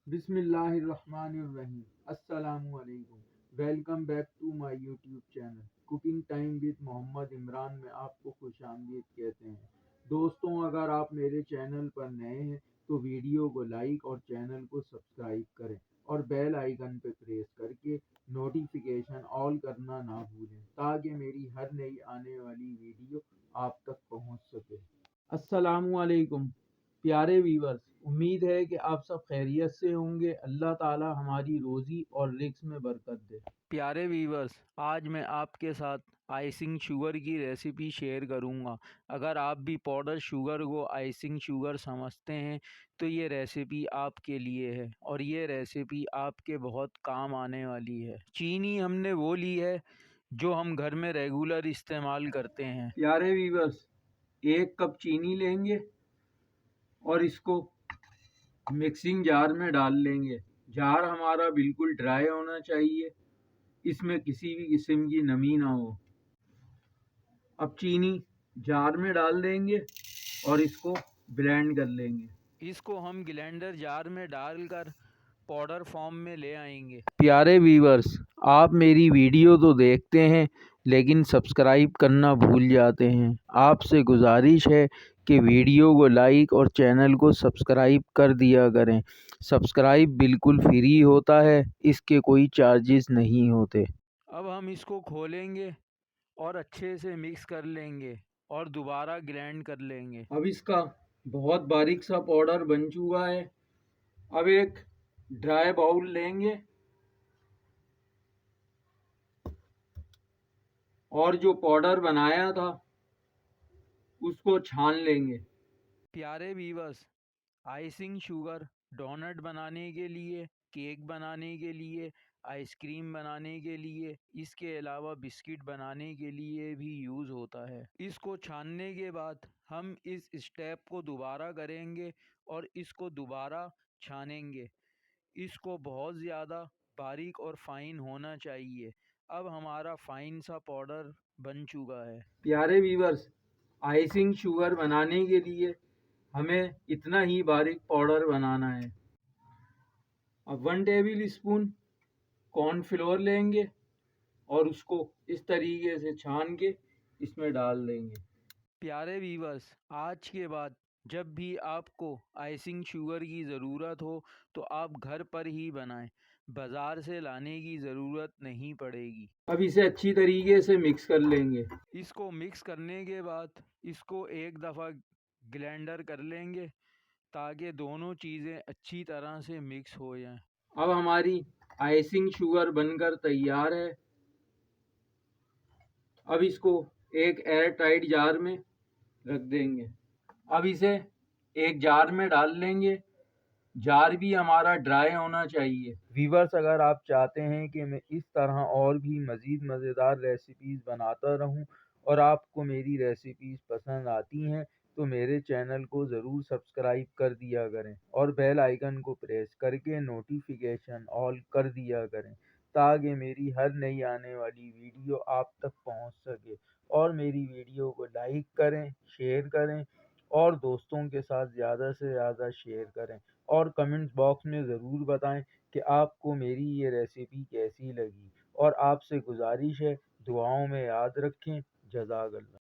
بسم اللہ الرحمن الرحیم۔ السلام علیکم۔ Welcome back to my YouTube channel cooking time with Muhammad Imran میں آپ کو خوش آمدید کہتے ہیں۔ دوستوں، اگر آپ میرے چینل پر نئے ہیں تو ویڈیو کو لائک اور چینل کو سبسکرائب کریں اور بیل آئیکن پہ پریس کر کے نوٹیفیکیشن آل کرنا نہ بھولیں تاکہ میری ہر نئی آنے والی ویڈیو آپ تک پہنچ سکے۔ السلام علیکم پیارے ویورز، امید ہے کہ آپ سب خیریت سے ہوں گے۔ اللہ تعالی ہماری روزی اور رزق میں برکت دے۔ پیارے ویورز، آج میں آپ کے ساتھ آئسنگ شوگر کی ریسیپی شیئر کروں گا۔ اگر آپ بھی پاؤڈر شوگر کو آئسنگ شوگر سمجھتے ہیں تو یہ ریسیپی آپ کے لیے ہے اور یہ ریسیپی آپ کے بہت کام آنے والی ہے۔ چینی ہم نے وہ لی ہے جو ہم گھر میں ریگولر استعمال کرتے ہیں۔ پیارے ویورز، 1 کپ چینی لیں گے اور اس کو مکسنگ جار میں ڈال لیں گے۔ جار ہمارا بالکل ڈرائی ہونا چاہیے، اس میں کسی بھی قسم کی نمی نہ ہو۔ اب چینی جار میں ڈال دیں گے اور اس کو بلینڈ کر لیں گے۔ اس کو ہم گلینڈر جار میں ڈال کر پاؤڈر فارم میں لے آئیں گے۔ پیارے ویورز، آپ میری ویڈیو تو دیکھتے ہیں لیکن سبسکرائب کرنا بھول جاتے ہیں۔ آپ سے گزارش ہے کہ ویڈیو کو لائک اور چینل کو سبسکرائب کر دیا کریں۔ سبسکرائب بالکل فری ہوتا ہے، اس کے کوئی چارجز نہیں ہوتے۔ اب ہم اس کو کھولیں گے اور اچھے سے مکس کر لیں گے اور دوبارہ گرائنڈ کر لیں گے۔ اب اس کا بہت باریک سا پاؤڈر بن چکا ہے۔ اب ایک ڈرائی باؤل لیں گے اور جو پاؤڈر بنایا تھا اس کو چھان لیں گے۔ پیارے ویورز، آئسنگ شوگر ڈونٹ بنانے کے لیے، کیک بنانے کے لیے، آئس کریم بنانے کے لیے، اس کے علاوہ بسکٹ بنانے کے لیے بھی یوز ہوتا ہے۔ اس کو چھاننے کے بعد ہم اس اسٹیپ کو دوبارہ کریں گے اور اس کو دوبارہ چھانیں گے۔ اس کو بہت زیادہ باریک اور فائن ہونا چاہیے۔ اب ہمارا فائن سا پاؤڈر بن چکا ہے۔ پیارے ویورز، آئسنگ شوگر بنانے کے لیے ہمیں اتنا ہی باریک پاؤڈر بنانا ہے۔ اب 1 ٹیبل اسپون کارن فلور لیں گے اور اس کو اس طریقے سے چھان کے اس میں ڈال دیں گے۔ پیارے ویورز، آج کے بعد جب بھی آپ کو آئسنگ شوگر کی ضرورت ہو تو آپ گھر پر ہی بنائیں، بازار سے لانے کی ضرورت نہیں پڑے گی۔ اب اسے اچھی طریقے سے مکس کر لیں گے۔ اس کو مکس کرنے کے بعد اس کو ایک دفعہ گلینڈر کر لیں گے تاکہ دونوں چیزیں اچھی طرح سے مکس ہو جائیں۔ اب ہماری آئسنگ شوگر بن کر تیار ہے۔ اب اس کو ایک ایئر ٹائٹ جار میں رکھ دیں گے۔ اب اسے ایک جار میں ڈال لیں گے۔ جار بھی ہمارا ڈرائی ہونا چاہیے۔ ویورز، اگر آپ چاہتے ہیں کہ میں اس طرح اور بھی مزید مزیدار ریسیپیز بناتا رہوں اور آپ کو میری ریسیپیز پسند آتی ہیں تو میرے چینل کو ضرور سبسکرائب کر دیا کریں اور بیل آئیکن کو پریس کر کے نوٹیفیکیشن آل کر دیا کریں تاکہ میری ہر نئی آنے والی ویڈیو آپ تک پہنچ سکے۔ اور میری ویڈیو کو لائک کریں، شیئر کریں اور دوستوں کے ساتھ زیادہ سے زیادہ شیئر کریں اور کمنٹ باکس میں ضرور بتائیں کہ آپ کو میری یہ ریسیپی کیسی لگی۔ اور آپ سے گزارش ہے دعاؤں میں یاد رکھیں۔ جزاک اللہ۔